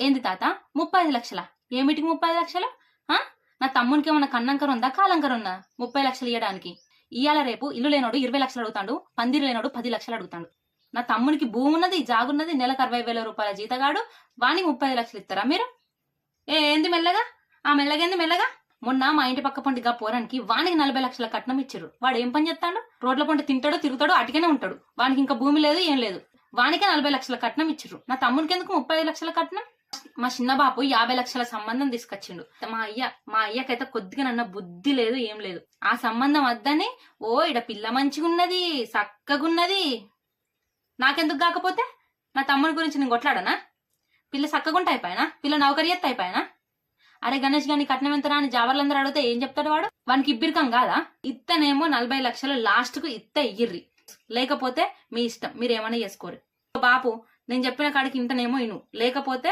ఏంది తాత 35 లక్షల? ఏమిటికి 35 లక్షలు? నా తమ్మునికి ఏమన్నా కన్నంకర ఉందా కాలంకర ఉందా 30 లక్షలు ఇవ్వడానికి? ఇవాళ రేపు ఇల్లు లేనోడు 20 లక్షలు అడుగుతాడు, పందిరు లేనోడు 10 లక్షలు అడుగుతాడు. నా తమ్మునికి భూమి ఉన్నది, జాగున్నది, నెలకు 60,000 రూపాయల జీతగాడు, వానికి 35 లక్షలు ఇస్తారా మీరు? ఏంది మెల్లగా? మెల్లగేంది మెల్లగా? మొన్న మా ఇంటి పక్క పండుగ పోరానికి వానికి 40 లక్షల కట్నం ఇచ్చారు. వాడు ఏం పని చేస్తాడు? రోడ్ల పంట తింటాడు, తిరుగుతాడు, అటుకనే ఉంటాడు. వానికి ఇంకా భూమి లేదు, ఏం లేదు. వానికే 40 లక్షల కట్నం ఇచ్చారు. నా తమ్మునికి ఎందుకు 35 లక్షల కట్నం? మా చిన్న బాపు 50 లక్షల సంబంధం తీసుకొచ్చిండు. మా అయ్యకైతే కొద్దిగా నన్న బుద్ధి లేదు, ఏం లేదు. ఆ సంబంధం వద్దని ఇడ పిల్ల మంచిగున్నది, చక్కగున్నది, నాకెందుకు కాకపోతే? నా తమ్ముని గురించి నేను కొట్లాడనా? పిల్ల చక్కగుంటే అయిపోయినా? పిల్ల నౌకరీ ఎత్త అయిపోయినా? అరే గణేష్ గాని కట్నం ఎంతరా అని జావర్లందరూ అడిగితే ఏం చెప్తాడు వాడు? వానికి ఇబ్బిరికం కాదా? ఇత్తనేమో 40 లక్షలు లాస్ట్ కు ఇయ్యిర్రి, లేకపోతే మీ ఇష్టం, మీరేమైనా చేసుకోరు. బాపు నేను చెప్పిన కాడికి ఇంటనేమో ఇను, లేకపోతే